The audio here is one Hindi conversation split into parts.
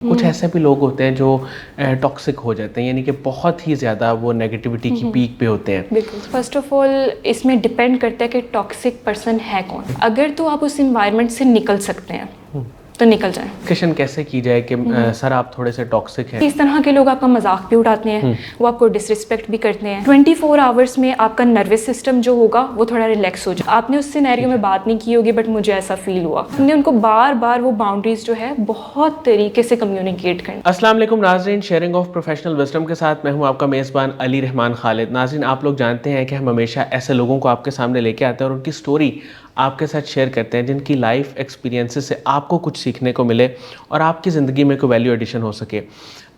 कुछ ऐसे भी लोग होते हैं जो टॉक्सिक हो जाते हैं, यानी कि बहुत ही ज़्यादा वो नेगेटिविटी की पीक पे होते हैं। बिल्कुल। फर्स्ट ऑफ ऑल इसमें डिपेंड करता है कि टॉक्सिक पर्सन है कौन। अगर तो आप उस इन्वायरमेंट से निकल सकते हैं तो निकल जाएं। क्वेश्चन कैसे की जाए कि सर आप थोड़े से टॉक्सिक हैं। इस तरह के लोग आपका मजाक भी उड़ाते हैं, वो आपको डिसरिस्पेक्ट भी करते हैं। 24 आवर्स में आपका नर्वस सिस्टम जो होगा वो थोड़ा रिलैक्स हो जाए। आपने उस सिनेरियो में बात नहीं की होगी, बट मुझे ऐसा फील हुआ। हमने उनको बार बार वो बाउंड्रीज जो है बहुत तरीके से कम्युनिकेट करना। अस्सलाम वालेकुम नाज़रीन, शेयरिंग ऑफ प्रोफेशनल विजडम के साथ मैं हूं आपका मेज़बान अली रहमान खालिद। नाज़रीन, आप लोग जानते हैं कि हम हमेशा ऐसे लोगों को आपके सामने लेके आते हैं और उनकी स्टोरी आपके साथ शेयर करते हैं जिनकी लाइफ एक्सपीरियंसेस से आपको कुछ सीखने को मिले और आपकी ज़िंदगी में कोई वैल्यू एडिशन हो सके।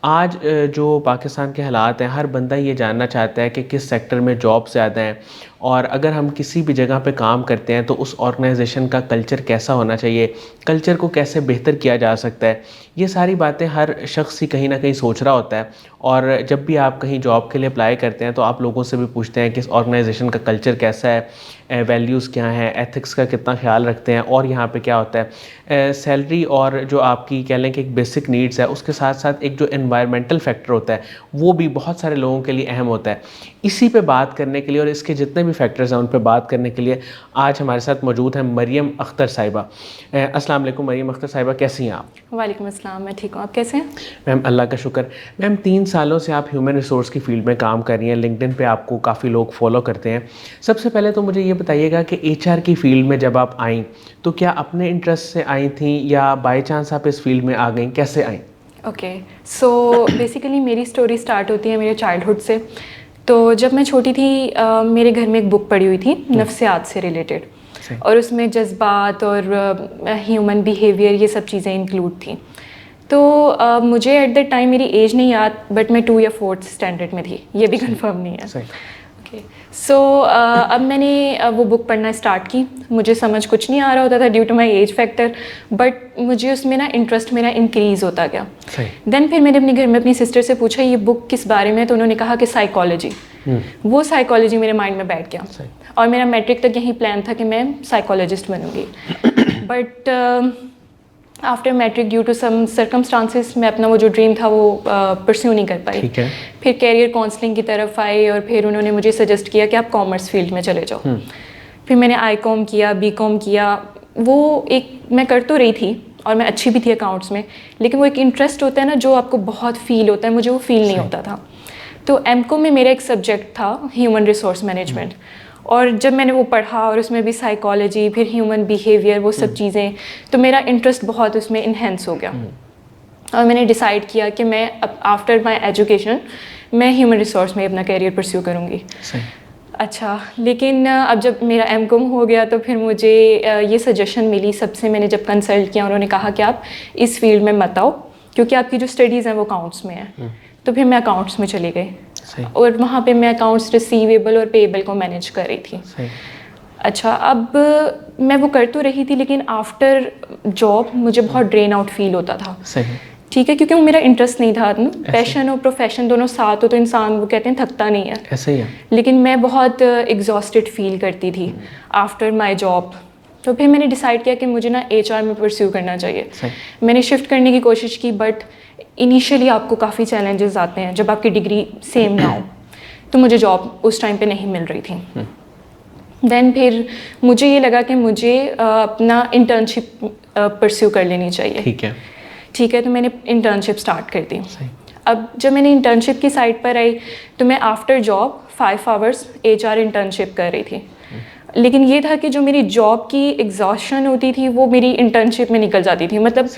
आज जो पाकिस्तान के हालात हैं, हर बंदा ये जानना चाहता है कि किस सेक्टर में जॉब ज़्यादा हैं, और अगर हम किसी भी जगह पे काम करते हैं तो उस ऑर्गेनाइजेशन का कल्चर कैसा होना चाहिए, कल्चर को कैसे बेहतर किया जा सकता है। ये सारी बातें हर शख्स ही कहीं ना कहीं सोच रहा होता है। और जब भी आप कहीं जॉब के लिए अप्लाई करते हैं तो आप लोगों से भी पूछते हैं कि इस ऑर्गेनाइजेशन का कल्चर कैसा है, वैल्यूज़ क्या हैं, एथिक्स का कितना ख्याल रखते हैं, और यहाँ पे क्या होता है सैलरी और जो आपकी कह लें कि एक बेसिक नीड्स है, उसके साथ साथ एक जो एनवायरमेंटल फैक्टर होता है वो भी बहुत सारे लोगों के लिए अहम होता है। इसी पे बात करने के लिए और इसके जितने भी फैक्टर्स हैं उन पे बात करने के लिए आज हमारे साथ मौजूद हैं मरियम अख्तर साहिबा। अस्सलाम वालेकुम मरियम अख्तर साहिबा, कैसी हैं आप? वालेकुम अस्सलाम, मैं ठीक हूँ, आप कैसे हैं? मैम अल्लाह का शुक्र। मैम 3 सालों से आप ह्यूमन रिसोर्स की फील्ड में काम कर रही हैं, लिंक्डइन पे आपको काफ़ी लोग फॉलो करते हैं। सबसे पहले तो मुझे ये बताइएगा कि एचआर की फील्ड में जब आप आईं तो क्या अपने इंटरेस्ट से आई थी या बाई चांस आप इस फील्ड में आ गई, कैसे आईं? ओके, सो बेसिकली मेरी स्टोरी स्टार्ट होती है मेरे चाइल्डहुड से। तो जब मैं छोटी थी मेरे घर में एक बुक पढ़ी हुई थी नफ्सियात से रिलेटेड, और उसमें जज्बात और ह्यूमन बिहेवियर ये सब चीज़ें इंक्लूड थी। तो मुझे एट द टाइम मेरी एज नहीं याद, बट मैं 2 या 4th स्टैंडर्ड में थी, ये भी कंफर्म नहीं है। सो अब मैंने वो बुक पढ़ना स्टार्ट की। मुझे समझ कुछ नहीं आ रहा होता था due to my age factor, but मुझे उसमें ना इंटरेस्ट मेरा इंक्रीज़ होता गया। देन फिर मैंने अपने घर में अपनी सिस्टर से पूछा ये बुक किस बारे में है, तो उन्होंने कहा कि साइकोलॉजी। वो साइकोलॉजी मेरे माइंड में बैठ गया और मेरा मैट्रिक तक यही प्लान था कि मैं साइकोलॉजिस्ट बनूंगी। But after matric due to some circumstances मैं अपना वो जो ड्रीम था वो परस्यू नहीं कर पाई। फिर कैरियर काउंसलिंग की तरफ आई और फिर उन्होंने मुझे सजेस्ट किया कि आप कॉमर्स फील्ड में चले जाओ। फिर मैंने आई.कॉम किया, बी.कॉम किया। वो एक मैं कर तो रही थी और मैं अच्छी भी थी अकाउंट्स में, लेकिन वो एक इंटरेस्ट होता है ना जो आपको बहुत फील होता है, मुझे वो फील नहीं होता था। तो एम.कॉम में मेरा एक सब्जेक्ट था ह्यूमन रिसोर्स मैनेजमेंट, और जब मैंने वो पढ़ा और उसमें भी साइकोलॉजी, फिर ह्यूमन बिहेवियर, वो सब चीज़ें, तो मेरा इंटरेस्ट बहुत उसमें इन्हेंस हो गया। और मैंने डिसाइड किया कि मैं अब आफ्टर माय एजुकेशन मैं ह्यूमन रिसोर्स में अपना करियर परस्यू करूँगी। अच्छा, लेकिन अब जब मेरा एम.कॉम हो गया तो फिर मुझे ये सजेशन मिली सबसे, मैंने जब कंसल्ट किया उन्होंने कहा कि आप इस फील्ड में मत आओ क्योंकि आपकी जो स्टडीज़ हैं वो अकाउंट्स में है। तो फिर मैं अकाउंट्स में चली गई और वहाँ पे मैं अकाउंट्स रिसीवेबल और पेएबल को मैनेज कर रही थी। अच्छा, अब मैं वो कर तो रही थी लेकिन आफ्टर जॉब मुझे बहुत ड्रेन आउट फील होता था। ठीक है, क्योंकि वो मेरा इंटरेस्ट नहीं था। पैशन और प्रोफेशन दोनों साथ हो तो इंसान वो कहते हैं थकता नहीं है, ऐसे ही है। लेकिन मैं बहुत एग्जॉस्टेड फील करती थी आफ्टर माय जॉब। तो फिर मैंने डिसाइड किया कि मुझे ना एचआर में परस्यू करना चाहिए। मैंने शिफ्ट करने की कोशिश की, बट इनिशियली आपको काफ़ी चैलेंजेस आते हैं जब आपकी डिग्री सेम ना हो। तो मुझे जॉब उस टाइम पे नहीं मिल रही थी। देन फिर मुझे ये लगा कि मुझे अपना इंटर्नशिप परस्यू कर लेनी चाहिए। ठीक है, तो मैंने इंटर्नशिप स्टार्ट कर दी। अब जब मैंने इंटर्नशिप की साइट पर आई तो मैं after job 5 hours HR internship कर रही थी। लेकिन ये था कि जो मेरी जॉब की एग्जॉशन होती थी वो मेरी इंटर्नशिप में निकल जाती थी। मतलब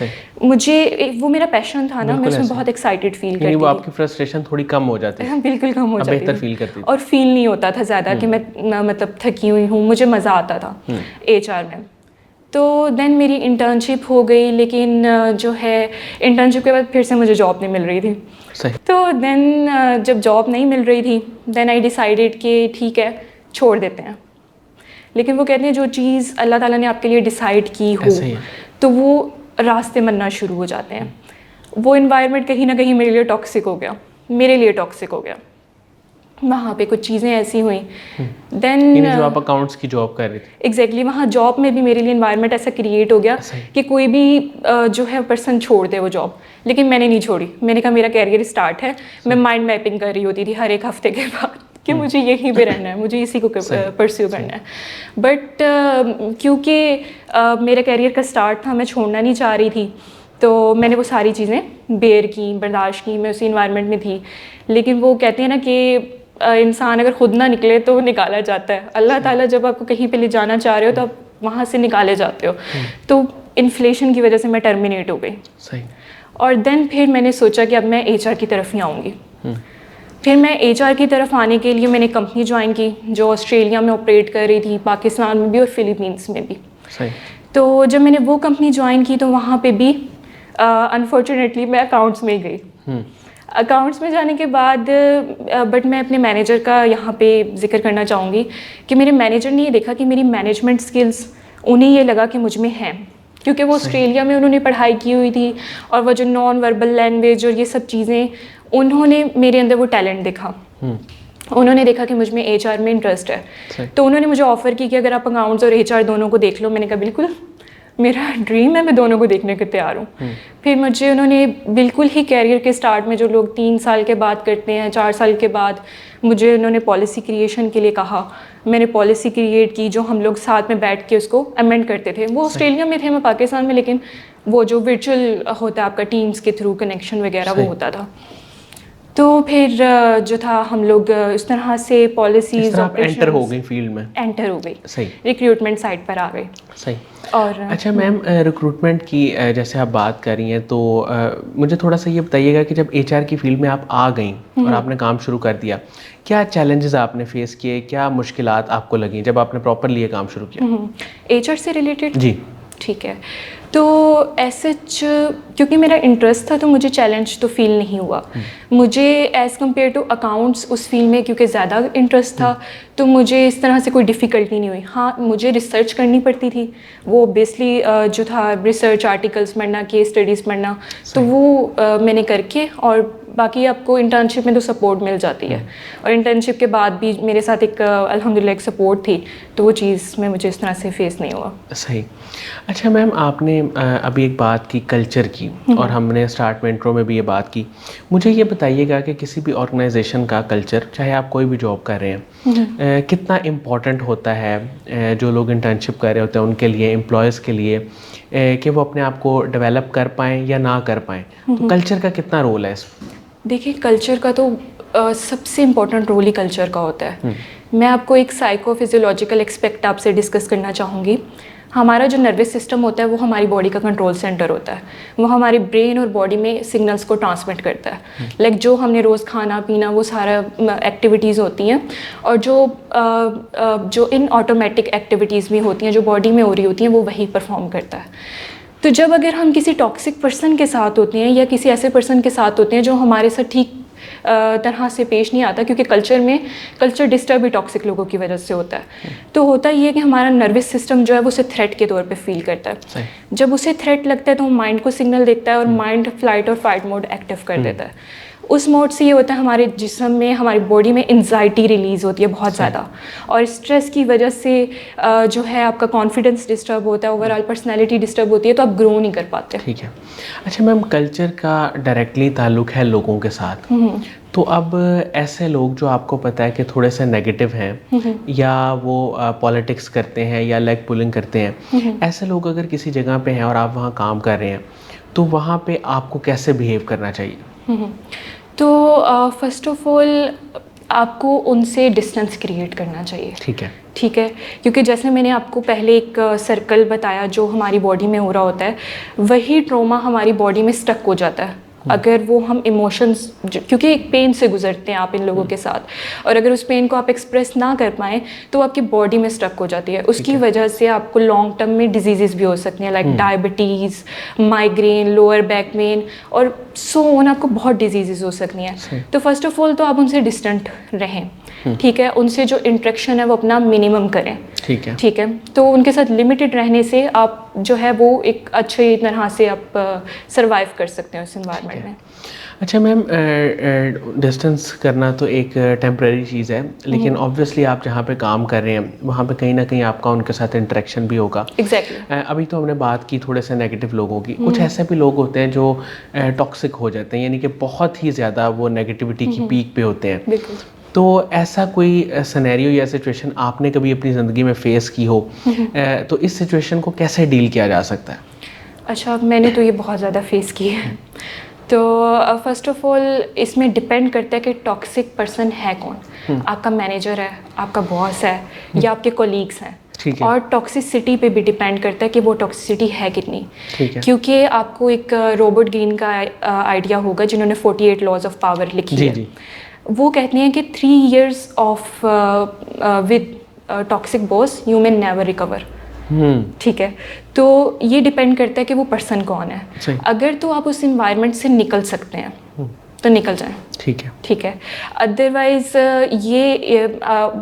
मुझे वो मेरा पैशन था ना, मैं उसमें बहुत एक्साइटेड फील करती थी। वो आपकी फ्रस्ट्रेशन थोड़ी कम हो जाती है। बिल्कुल कम हो जाती है, बेहतर फील करती थी और फील नहीं होता था ज़्यादा कि मैं मतलब थकी हुई हूँ। मुझे मज़ा आता था एचआर में। तो देन मेरी इंटर्नशिप हो गई, लेकिन जो है इंटर्नशिप के बाद फिर से मुझे जॉब नहीं मिल रही थी। तो देन जब जॉब नहीं मिल रही थी देन आई डिसाइडेड कि ठीक है छोड़ देते हैं। लेकिन वो कहते हैं जो चीज़ अल्लाह ताला ने आपके लिए डिसाइड की हो तो वो रास्ते बनना शुरू हो जाते हैं। वो इन्वायरमेंट कहीं ना कहीं मेरे लिए टॉक्सिक हो गया, मेरे लिए टॉक्सिक हो गया। वहाँ पे कुछ चीज़ें ऐसी हुई देन जो आप अकाउंट्स की जॉब कर रहे थे। एग्जैक्टली वहाँ जॉब में भी मेरे लिए इन्वायरमेंट ऐसा क्रिएट हो गया कि कोई भी जो है पर्सन छोड़ दे वो जॉब, लेकिन मैंने नहीं छोड़ी। मैंने कहा मेरा कैरियर स्टार्ट है। मैं माइंड मैपिंग कर रही होती थी हर एक हफ्ते के बाद कि मुझे यहीं पे रहना है, मुझे इसी को परस्यू करना है। बट क्योंकि मेरा कैरियर का स्टार्ट था, मैं छोड़ना नहीं चाह रही थी, तो मैंने वो सारी चीज़ें बेयर की, बर्दाश्त की। मैं उसी इन्वायरमेंट में थी। लेकिन वो कहते हैं ना कि इंसान अगर खुद ना निकले तो निकाला जाता है। अल्लाह ताला जब आपको कहीं पे ले जाना चाह रहे हो तो आप वहाँ से निकाले जाते हो। तो इन्फ्लेशन की वजह से मैं टर्मिनेट हो गई। सही। और देन फिर मैंने सोचा कि अब मैं HR की तरफ ही आऊँगी। फिर मैं HR की तरफ आने के लिए मैंने कंपनी ज्वाइन की जो ऑस्ट्रेलिया में ऑपरेट कर रही थी, पाकिस्तान में भी और फिलीपींस में भी। सही। तो जब मैंने वो कंपनी ज्वाइन की तो वहाँ पे भी अनफॉर्चुनेटली मैं अकाउंट्स में ही गई। अकाउंट्स में जाने के बाद बट मैं अपने मैनेजर का यहाँ पे जिक्र करना चाहूँगी कि मेरे मैनेजर ने ये देखा कि मेरी मैनेजमेंट स्किल्स, उन्हें ये लगा कि मुझ में हैं, क्योंकि वो ऑस्ट्रेलिया में उन्होंने पढ़ाई की हुई थी और वो जो नॉन वर्बल लैंग्वेज और ये सब चीज़ें, उन्होंने मेरे अंदर वो टैलेंट देखा। उन्होंने देखा कि मुझ में HR में इंटरेस्ट है, तो उन्होंने मुझे ऑफ़र की कि अगर आप अकाउंट्स और HR दोनों को देख लो। मैंने कहा बिल्कुल, मेरा ड्रीम है, मैं दोनों को देखने के तैयार हूँ। फिर मुझे उन्होंने बिल्कुल ही कैरियर के स्टार्ट में, जो लोग 3 साल के बाद करते हैं, 4 साल के बाद, मुझे उन्होंने पॉलिसी क्रिएशन के लिए कहा। मैंने पॉलिसी क्रिएट की, जो हम लोग साथ में बैठ के उसको अमेंड करते थे। वो ऑस्ट्रेलिया में थे, मैं पाकिस्तान में, लेकिन वो जो वर्चुअल होता है आपका टीम्स के थ्रू कनेक्शन वगैरह वो होता था। तो फिर जो था हम लोग इस तरह से पॉलिसीज एंटर हो गई फील्ड में, एंटर हो गई। सही। रिक्रूटमेंट साइट पर आ गई। सही। और अच्छा मैम, रिक्रूटमेंट की जैसे आप बात कर रही हैं, तो मुझे थोड़ा सा ये बताइएगा कि जब HR की फील्ड में आप आ गई और आपने काम शुरू कर दिया, क्या चैलेंजेस आपने फेस किए, क्या मुश्किलात आपको लगी जब आपने प्रॉपरली ये काम शुरू किया? HR से रिलेटेड? जी ठीक है। तो ऐसे क्योंकि मेरा इंटरेस्ट था तो मुझे चैलेंज तो फील नहीं हुआ। मुझे एज़ कम्पेयर टू अकाउंट्स उस फील्ड में क्योंकि ज़्यादा इंटरेस्ट था तो मुझे इस तरह से कोई डिफ़िकल्टी नहीं हुई। हाँ, मुझे रिसर्च करनी पड़ती थी, वो ऑब्वियसली जो था रिसर्च आर्टिकल्स पढ़ना, केस स्टडीज़ पढ़ना, तो वो मैंने करके, और बाकी आपको इंटर्नशिप में तो सपोर्ट मिल जाती है। और इंटर्नशिप के बाद भी मेरे साथ एक अल्हम्दुलिल्लाह एक सपोर्ट थी, तो वो चीज़ में मुझे इस तरह से फेस नहीं हुआ। सही। अच्छा मैम, आपने अभी एक बात की कल्चर की, और हमने स्टार्ट में इंट्रो में भी ये बात की। मुझे ये बताइएगा कि किसी भी ऑर्गेनाइजेशन का कल्चर, चाहे आप कोई भी जॉब कर रहे हैं, कितना इम्पोर्टेंट होता है जो लोग इंटर्नशिप कर रहे होते हैं उनके लिए, एम्प्लॉयज़ के लिए, कि वो अपने आप को डेवलप कर पाएँ या ना कर पाएँ। तो कल्चर का कितना रोल है इसमें? देखिए, कल्चर का तो सबसे इम्पोर्टेंट रोल ही कल्चर का होता है। मैं आपको एक साइकोफिजियोलॉजिकल एक्सपेक्ट आपसे डिस्कस करना चाहूँगी। हमारा जो नर्वस सिस्टम होता है वो हमारी बॉडी का कंट्रोल सेंटर होता है। वो हमारे ब्रेन और बॉडी में सिग्नल्स को ट्रांसमिट करता है। लाइक जो हमने रोज़ खाना पीना, वो सारा एक्टिविटीज़ होती हैं, और जो इन ऑटोमेटिक एक्टिविटीज़ भी होती हैं जो बॉडी में हो रही होती हैं, वो वही परफॉर्म करता है। तो जब अगर हम किसी टॉक्सिक पर्सन के साथ होते हैं या किसी ऐसे पर्सन के साथ होते हैं जो हमारे साथ ठीक तरह से पेश नहीं आता, क्योंकि कल्चर डिस्टर्ब ही टॉक्सिक लोगों की वजह से होता है, तो होता ये है कि हमारा नर्वस सिस्टम जो है वो उसे थ्रेट के तौर पे फील करता है। जब उसे थ्रेट लगता है तो माइंड को सिग्नल देता है और माइंड फ्लाइट और फाइट मोड एक्टिव कर देता है। उस मोड से ये होता है हमारे जिस्म में, हमारी बॉडी में एंजाइटी रिलीज़ होती है बहुत ज़्यादा, और स्ट्रेस की वजह से जो है आपका कॉन्फिडेंस डिस्टर्ब होता है, ओवरऑल पर्सनैलिटी डिस्टर्ब होती है, तो आप ग्रो नहीं कर पाते। ठीक है। अच्छा मैम, कल्चर का डायरेक्टली ताल्लुक़ है लोगों के साथ, तो अब ऐसे लोग जो आपको पता है कि थोड़े से नेगेटिव हैं या वो पॉलिटिक्स करते हैं या लेग पुलिंग करते हैं, ऐसे लोग अगर किसी जगह पे हैं और आप वहाँ काम कर रहे हैं, तो वहाँ पे आपको कैसे बिहेव करना चाहिए? तो फर्स्ट ऑफ ऑल आपको उनसे डिस्टेंस क्रिएट करना चाहिए। ठीक है, क्योंकि जैसे मैंने आपको पहले एक सर्कल बताया जो हमारी बॉडी में हो रहा होता है, वही ट्रॉमा हमारी बॉडी में स्टक हो जाता है अगर वो हम इमोशंस, क्योंकि एक पेन से गुजरते हैं आप इन लोगों के साथ, और अगर उस पेन को आप एक्सप्रेस ना कर पाएँ तो आपकी बॉडी में स्टक हो जाती है। उसकी वजह से आपको लॉन्ग टर्म में डिजीज़ भी हो सकती हैं, like diabetes, migraine, lower back pain और सो ऑन। आपको बहुत डिजीज़ हो सकती हैं। तो फर्स्ट ऑफ ऑल तो आप उनसे डिस्टेंट रहें। ठीक है, उनसे जो इंटरेक्शन है वो अपना मिनिमम करें। ठीक है, तो उनके साथ लिमिटेड रहने से आप जो है वो एक अच्छे तरह से आप सर्वाइव कर सकते हैं उस एनवायरनमेंट। में। अच्छा मैम, डिस्टेंस करना तो एक टेम्परेरी चीज़ है, लेकिन ऑब्वियसली आप जहाँ पे काम कर रहे हैं वहाँ पे कहीं ना कहीं आपका उनके साथ इंटरेक्शन भी होगा। एग्जैक्टली। अभी तो हमने बात की थोड़े से नेगेटिव लोगों की, कुछ ऐसे भी लोग होते हैं जो टॉक्सिक हो जाते हैं, यानी कि बहुत ही ज़्यादा वो नेगेटिविटी की पीक पे होते हैं। बिल्कुल। तो ऐसा कोई सिनेरियो या सिचुएशन आपने कभी अपनी ज़िंदगी में फ़ेस की हो, तो इस सिचुएशन को कैसे डील किया जा सकता है? अच्छा, मैंने तो ये बहुत ज़्यादा फेस की है। तो फर्स्ट ऑफ ऑल इसमें डिपेंड करता है कि टॉक्सिक पर्सन है कौन। आपका मैनेजर है, आपका बॉस है, या आपके कोलीग्स हैं। ठीक है। और टॉक्सिसिटी पे भी डिपेंड करता है कि वो टॉक्सिसिटी है कितनी। ठीक है। क्योंकि आपको एक रॉबर्ट ग्रीन का आइडिया होगा, जिन्होंने 48 लॉज ऑफ पावर लिखी जी है। जी। वो कहते हैं कि 3 years of with toxic boss you may never recover. ठीक है। तो ये डिपेंड करता है कि वो पर्सन कौन है। सही। अगर तो आप उस इन्वायरमेंट से निकल सकते हैं तो निकल जाएं। ठीक है। ठीक है। अदरवाइज ये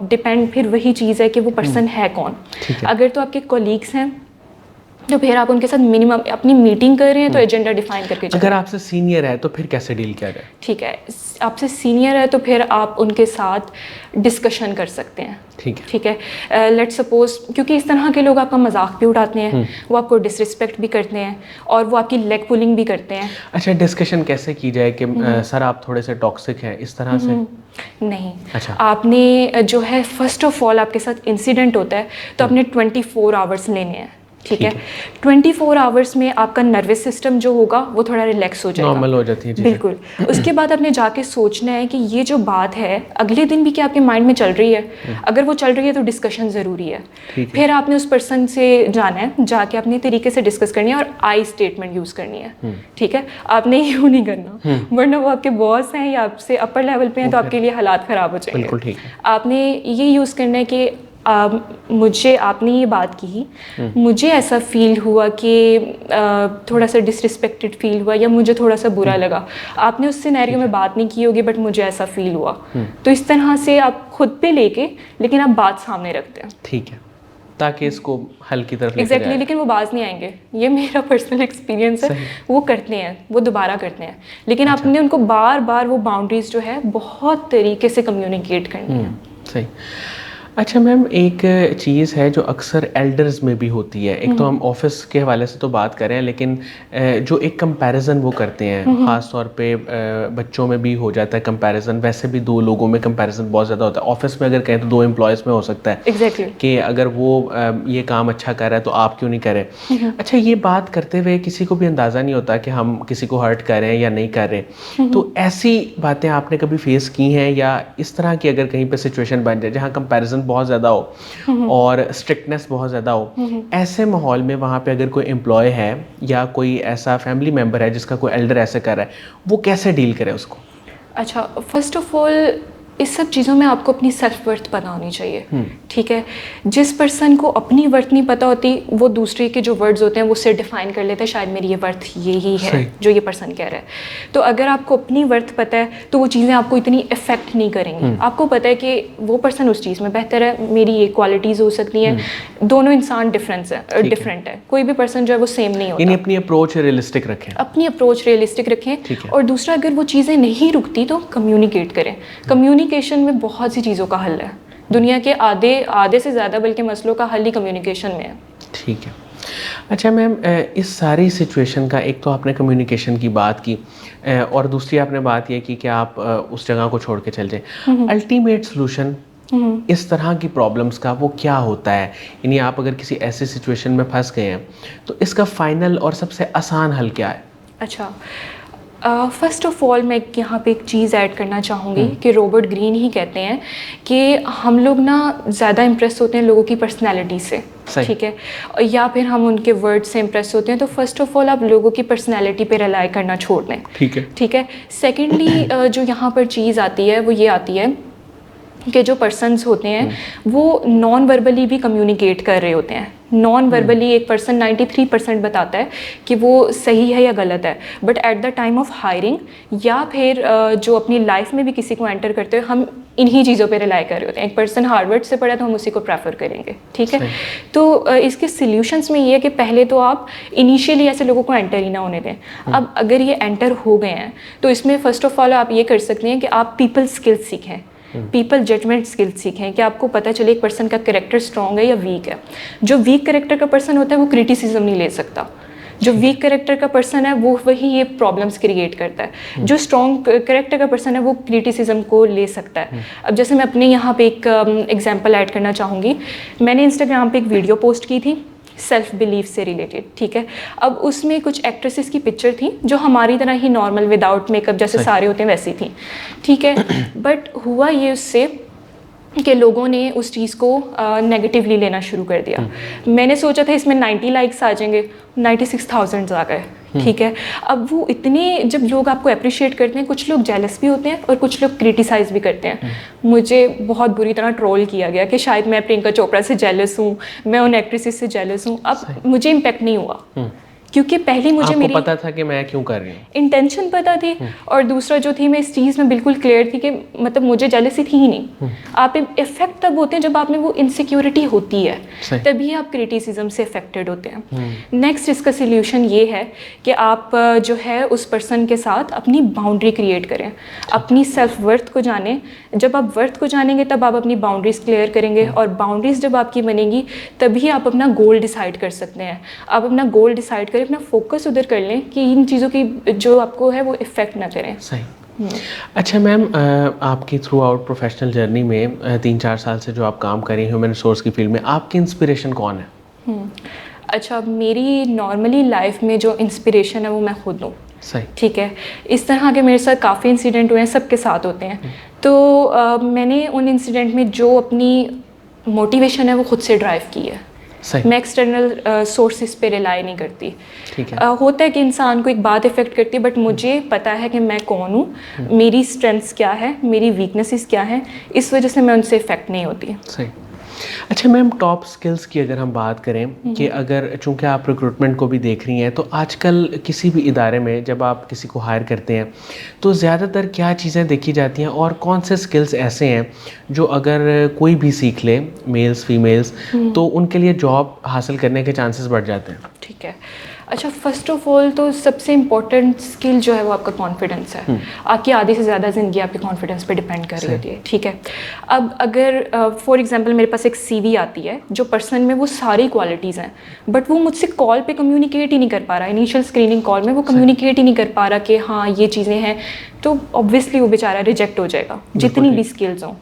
डिपेंड फिर वही चीज़ है कि वो पर्सन है कौन। ठीक है। अगर तो आपके कोलीग्स हैं तो फिर आप उनके साथ मिनिमम अपनी मीटिंग कर रहे हैं तो एजेंडा डिफाइन करके चलें। अगर आपसे सीनियर है तो फिर कैसे डील किया जाए? ठीक है, आपसे सीनियर है तो फिर आप उनके साथ डिस्कशन कर सकते हैं। ठीक है। ठीक है। लेट्स सपोज, क्योंकि इस तरह के लोग आपका मजाक भी उड़ाते हैं, वो आपको डिसरिस्पेक्ट भी करते हैं और वो आपकी लेग पुलिंग भी करते हैं। अच्छा, डिस्कशन कैसे की जाए कि सर आप थोड़े से टॉक्सिक हैं, इस तरह से? नहीं। अच्छा। आपने जो है फर्स्ट ऑफ ऑल आपके साथ इंसिडेंट होता है तो आपने 24 आवर्स लेने हैं। ठीक है। 24 आवर्स में आपका नर्वस सिस्टम जो होगा वो थोड़ा रिलैक्स हो जाएगा, नॉर्मल हो जाती है चीज़ें। बिल्कुल। उसके बाद आपने जाके सोचना है कि ये जो बात है अगले दिन भी क्या आपके माइंड में चल रही है। अगर वो चल रही है तो डिस्कशन ज़रूरी है। फिर आपने उस पर्सन से जाना है, जाके अपने तरीके से डिस्कस करनी है और आई स्टेटमेंट यूज़ करनी है। ठीक है। आपने यूँ नहीं करना, वरना वो आपके बॉस हैं या आपसे अपर लेवल पे हैं तो आपके लिए हालात ख़राब हो जाएंगे। बिल्कुल ठीक है। आपने ये यूज़ करना है कि मुझे, आपने ये बात की, मुझे ऐसा फील हुआ कि थोड़ा सा डिसरिस्पेक्टेड फील हुआ या मुझे थोड़ा सा बुरा लगा। आपने उस सिनेरियो में बात नहीं की होगी बट मुझे ऐसा फील हुआ। तो इस तरह से आप खुद पे लेके लेकिन आप बात सामने रखते हैं। ठीक है, ताकि इसको हल की तरफ लेके एग्जैक्टली जाए। लेकिन वो बाज नहीं आएंगे, ये मेरा पर्सनल एक्सपीरियंस है। वो करते हैं, वो दोबारा करते हैं, लेकिन आपने उनको बार बार वो बाउंड्रीज जो है बहुत तरीके से कम्युनिकेट करनी है। सही। अच्छा मैम, एक चीज़ है जो अक्सर एल्डर्स में भी होती है। एक तो हम ऑफिस के हवाले से तो बात कर रहे हैं, लेकिन जो एक कंपैरिजन वो करते हैं, ख़ास तौर पे बच्चों में भी हो जाता है कंपैरिजन। वैसे भी दो लोगों में कंपैरिजन बहुत ज़्यादा होता है। ऑफिस में अगर कहें तो 2 एम्प्लॉयज़ में हो सकता है एग्जैक्टली कि अगर वो ये काम अच्छा कर रहा है तो आप क्यों नहीं करें। अच्छा, ये बात करते हुए किसी को भी अंदाज़ा नहीं होता कि हम किसी को हर्ट कर रहे हैं या नहीं कर रहे। तो ऐसी बातें आपने कभी फेस की हैं, या इस तरह की अगर कहीं पे सिचुएशन बन जाए जहाँ कंपैरिजन बहुत ज़्यादा हो और स्ट्रिक्टनेस बहुत ज़्यादा हो, ऐसे माहौल में वहाँ पे अगर कोई एम्प्लॉय है या कोई ऐसा फैमिली मेम्बर है जिसका कोई एल्डर ऐसे कर रहा है, वो कैसे डील करे उसको? अच्छा, फर्स्ट ऑफ ऑल इस सब चीज़ों में आपको अपनी सेल्फ वर्थ पता होनी चाहिए। ठीक है। जिस पर्सन को अपनी वर्थ नहीं पता होती वो दूसरे के जो वर्ड्स होते हैं वो उससे डिफाइन कर लेता है, शायद मेरी ये वर्थ ये ही है जो ये पर्सन कह रहा है। तो अगर आपको अपनी वर्थ पता है तो वो चीज़ें आपको इतनी इफेक्ट नहीं करेंगी। आपको पता है कि वो पर्सन उस चीज़ में बेहतर है, मेरी ये क्वालिटीज़ हो सकती हैं। दोनों इंसान डिफरेंट है, कोई भी पर्सन जो है वो सेम नहीं होता। अपनी अप्रोच रियलिस्टिक रखें। अपनी अप्रोच रियलिस्टिक रखें। और दूसरा, अगर वो चीज़ें नहीं रुकती तो कम्युनिकेट करें। कम्युनिकेशन में बहुत सी चीज़ों का हल है। दुनिया के आधे से ज़्यादा बल्कि मसलों का हल ही कम्युनिकेशन में है। ठीक है। अच्छा मैम, इस सारी सिचुएशन का एक तो आपने कम्युनिकेशन की बात की और दूसरी आपने बात ये की कि आप उस जगह को छोड़ के चल जाएं। अल्टीमेट सॉल्यूशन इस तरह की प्रॉब्लम्स का वो क्या होता है? यानी आप अगर किसी ऐसी सिचुएशन में फंस गए हैं तो इसका फाइनल और सबसे आसान हल क्या है? अच्छा, फर्स्ट ऑफ ऑल मैं यहाँ पे एक चीज़ ऐड करना चाहूँगी कि रॉबर्ट ग्रीन ही कहते हैं कि हम लोग ना ज़्यादा इम्प्रेस होते हैं लोगों की पर्सनैलिटी से। ठीक है। या फिर हम उनके वर्ड से इम्प्रेस होते हैं। तो फर्स्ट ऑफ ऑल आप लोगों की पर्सनैलिटी पे रिलाई करना छोड़ दें। ठीक है। ठीक है। सेकेंडली जो यहाँ पर चीज़ आती है वो ये आती है कि जो पर्सन्स होते हैं वो नॉन वर्बली भी कम्युनिकेट कर रहे होते हैं। नॉन वर्बली एक पर्सन 93% बताता है कि वो सही है या गलत है, but at the time of hiring या फिर जो अपनी लाइफ में भी किसी को एंटर करते हुए हम इन्हीं चीज़ों पे रिलाई कर रहे होते हैं। एक पर्सन हार्वर्ड से पढ़ा तो हम उसी को प्रेफर करेंगे, ठीक है। तो इसके सॉल्यूशंस में ये है कि पहले तो आप इनिशियली ऐसे लोगों को एंटर ही ना होने दें। अब अगर ये एंटर हो गए हैं तो इसमें फ़र्स्ट ऑफ ऑल आप ये कर सकते हैं कि आप पीपल स्किल्स सीखें, पीपल जजमेंट स्किल्स सीखें, कि आपको पता चले एक पर्सन का करेक्टर स्ट्रॉन्ग है या वीक है। जो वीक करेक्टर का पर्सन होता है वो क्रिटिसिज्म नहीं ले सकता, जो वीक करेक्टर का पर्सन है वो वही ये प्रॉब्लम्स क्रिएट करता है। जो स्ट्रॉन्ग करेक्टर का पर्सन है वो क्रिटिसिज्म को ले सकता है। अब जैसे मैं अपने यहाँ पे एक एग्जांपल ऐड करना चाहूँगी। मैंने इंस्टाग्राम पे एक वीडियो पोस्ट की थी सेल्फ बिलीफ से रिलेटेड, ठीक है। अब उसमें कुछ एक्ट्रेसेस की पिक्चर थी जो हमारी तरह ही नॉर्मल विदाउट मेकअप जैसे सारे होते हैं वैसी थी, ठीक है। बट हुआ ये उससे कि लोगों ने उस चीज़ को नेगेटिवली लेना शुरू कर दिया। मैंने सोचा था इसमें 90 लाइक्स आ जाएंगे, 96,000 आ गए, ठीक है। अब वो इतने, जब लोग आपको अप्रिशिएट करते हैं, कुछ लोग जेलस भी होते हैं और कुछ लोग क्रिटिसाइज़ भी करते हैं। मुझे बहुत बुरी तरह ट्रोल किया गया कि शायद मैं प्रियंका चोपड़ा से जेलस हूँ, मैं उन एक्ट्रेसेस से जेलस हूँ। अब मुझे इम्पेक्ट नहीं हुआ क्योंकि पहले मुझे मेरी पता था कि मैं क्यों कर रही हूँ, इंटेंशन पता थी, और दूसरा जो थी मैं इस चीज़ में बिल्कुल क्लियर थी कि मतलब मुझे जेलसी थी ही नहीं। आप इफेक्ट तब होते हैं जब आप में वो इनसिक्योरिटी होती है, तभी आप क्रिटिसिज्म से इफेक्टेड होते हैं। नेक्स्ट इसका सल्यूशन ये है कि आप जो है उस पर्सन के साथ अपनी बाउंड्री क्रिएट करें, अपनी सेल्फ वर्थ को जानें। जब आप वर्थ को जानेंगे तब आप अपनी बाउंड्रीज क्लियर करेंगे, और बाउंड्रीज जब आपकी बनेंगी तभी आप अपना गोल डिसाइड कर सकते हैं। आप अपना गोल डिसाइड करें, अपना फोकस उधर कर लें कि इन चीज़ों की जो आपको है वो इफ़ेक्ट ना करें। सही। अच्छा मैम, आपकी थ्रू आउट प्रोफेशनल जर्नी में 3-4 साल से जो आप काम कर रही हैं ह्यूमन रिसोर्स की फील्ड में, आपकी इंस्पिरेशन कौन है? अच्छा, मेरी नॉर्मली लाइफ में जो इंस्पिरेशन है वो मैं खुद हूँ। सही, ठीक है। इस तरह के मेरे साथ काफ़ी इंसिडेंट हुए हैं, सबके साथ होते हैं। तो मैंने उन इंसिडेंट में जो अपनी मोटिवेशन है वो खुद से ड्राइव की है। सही। मैं एक्सटर्नल सोर्सेज पे रिलाई नहीं करती। ठीक है। होता है कि इंसान को एक बात इफेक्ट करती है, बट मुझे पता है कि मैं कौन हूँ, मेरी स्ट्रेंथ्स क्या है, मेरी वीकनेसेस क्या हैं, इस वजह से मैं उनसे इफेक्ट नहीं होती। सही। अच्छा मैम, टॉप स्किल्स की अगर हम बात करें कि अगर चूंकि आप रिक्रूटमेंट को भी देख रही हैं, तो आजकल किसी भी इदारे में जब आप किसी को हायर करते हैं तो ज़्यादातर क्या चीज़ें देखी जाती हैं, और कौन से स्किल्स ऐसे हैं जो अगर कोई भी सीख ले, मेल्स फीमेल्स, तो उनके लिए जॉब हासिल करने के चांसेस बढ़ जाते हैं? ठीक है। अच्छा, फर्स्ट ऑफ ऑल तो सबसे इम्पोर्टेंट स्किल जो है वो आपका कॉन्फिडेंस है। आपकी आधी से ज़्यादा ज़िंदगी आपके कॉन्फिडेंस पे डिपेंड कर रही होती है, ठीक है। अब अगर फॉर एग्जांपल मेरे पास एक सीवी आती है जो पर्सन में वो सारी क्वालिटीज़ हैं, बट वो मुझसे कॉल पे कम्युनिकेट ही नहीं कर पा रहा, इनिशियल स्क्रीनिंग कॉल में वो कम्युनिकेट ही नहीं कर पा रहा कि हाँ ये चीज़ें हैं, तो ऑब्वियसली वो बेचारा रिजेक्ट हो जाएगा, जितनी भी स्किल्स हों।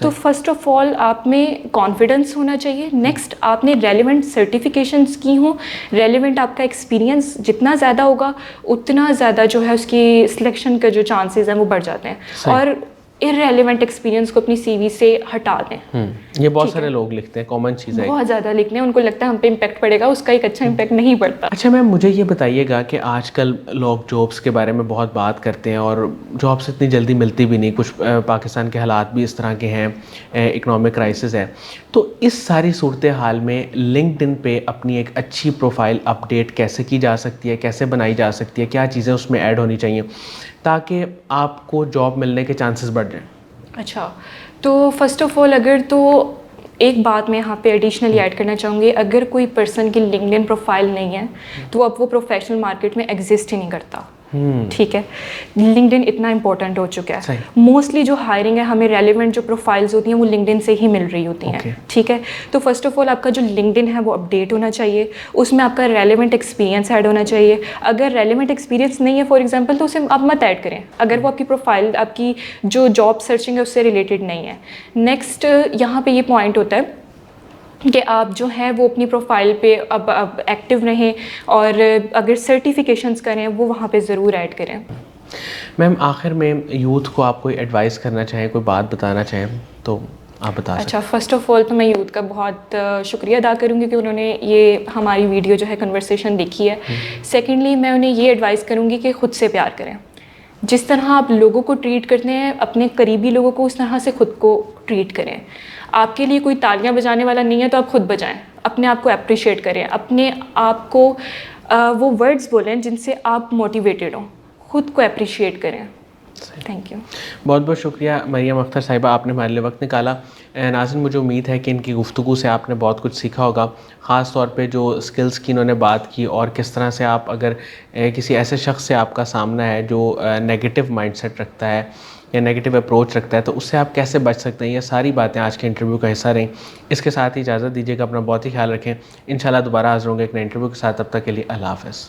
तो फर्स्ट ऑफ ऑल आप में कॉन्फिडेंस होना चाहिए। नेक्स्ट, आपने रेलिवेंट सर्टिफिकेशंस की हों, रेलिवेंट आपका एक्सपीरियंस जितना ज़्यादा होगा उतना ज़्यादा जो है उसकी सिलेक्शन का जो चांसेस हैं वो बढ़ जाते हैं। और इररेलेवेंट एक्सपीरियंस को अपनी सीवी से हटा दें। ये बहुत सारे लोग लिखते हैं, कॉमन चीज़ है, बहुत ज़्यादा लिखते हैं, उनको लगता है हम पे इम्पैक्ट पड़ेगा, उसका एक अच्छा इम्पैक्ट नहीं पड़ता। अच्छा मैम, मुझे ये बताइएगा कि आजकल लोग जॉब्स के बारे में बहुत बात करते हैं और जॉब्स इतनी जल्दी मिलती भी नहीं, कुछ पाकिस्तान के हालात भी इस तरह के हैं, इकोनॉमिक क्राइसिस है, तो इस सारी सूरत हाल में लिंक्डइन पे अपनी एक अच्छी प्रोफाइल अपडेट कैसे की जा सकती है, कैसे बनाई जा सकती है, क्या चीज़ें उसमें ऐड होनी चाहिए ताकि आपको जॉब मिलने के चांसेस बढ़ जाएं? अच्छा, तो फर्स्ट ऑफ ऑल अगर तो एक बात मैं यहाँ पे एडिशनली ऐड करना चाहूँगी, अगर कोई पर्सन की लिंक्डइन प्रोफाइल नहीं है तो अब वो प्रोफेशनल मार्केट में एग्जिस्ट ही नहीं करता। ठीक है, लिंक्डइन इतना इंपॉर्टेंट हो चुका है। मोस्टली जो हायरिंग है हमें रेलिवेंट जो प्रोफाइल्स होती हैं वो लिंक्डइन से ही मिल रही होती हैं। ठीक है, तो फर्स्ट ऑफ ऑल आपका जो लिंक्डइन है वो अपडेट होना चाहिए, उसमें आपका रेलिवेंट एक्सपीरियंस ऐड होना चाहिए। अगर रेलिवेंट एक्सपीरियंस नहीं है फॉर एग्जांपल, तो उसे आप मत ऐड करें अगर वो आपकी प्रोफाइल, आपकी जो जॉब सर्चिंग है उससे रिलेटेड नहीं है। नेक्स्ट यहाँ पे ये पॉइंट होता है कि आप जो है वो अपनी प्रोफाइल पे अब एक्टिव रहें, और अगर सर्टिफिकेशंस करें वो वहाँ पे ज़रूर ऐड करें। मैम, आखिर में यूथ को आप कोई एडवाइस करना चाहें, कोई बात बताना चाहें तो आप बता सकते हैं। अच्छा, फ़र्स्ट ऑफ़ ऑल तो मैं यूथ का बहुत शुक्रिया अदा करूँगी कि उन्होंने ये हमारी वीडियो जो है कन्वर्सेशन देखी है। सेकेंडली मैं उन्हें ये एडवाइस करूँगी कि ख़ुद से प्यार करें। जिस तरह आप लोगों को ट्रीट करते हैं, अपने करीबी लोगों को, उस तरह से ख़ुद को ट्रीट करें। आपके लिए कोई तालियां बजाने वाला नहीं है तो आप खुद बजाएं, अपने आप को अप्रिशिएट करें, अपने आप को वो वर्ड्स बोलें जिनसे आप मोटिवेटेड हों, खुद को अप्रिशिएट करें। Thank you. बहुत बहुत शुक्रिया मरियम अख्तर साहिबा, आपने हमारे लिए वक्त निकाला। नाज़रीन, मुझे उम्मीद है कि इनकी गुफ्तगू से आपने बहुत कुछ सीखा होगा, ख़ास तौर पे जो स्किल्स की इन्होंने बात की और किस तरह से आप अगर किसी ऐसे शख्स से आपका सामना है जो नेगेटिव माइंडसेट रखता है या नेगेटिव अप्रोच रखता है, तो उससे आप कैसे बच सकते हैं। ये सारी बातें आज के इंटरव्यू का हिस्सा रहीं। इसके साथ ही इजाज़त दीजिएगा, अपना बहुत ही ख्याल रखें। इंशाल्लाह दोबारा हाज़िर होंगे एक नए इंटरव्यू के साथ। तब तक के लिए अल्लाह हाफ़िज़।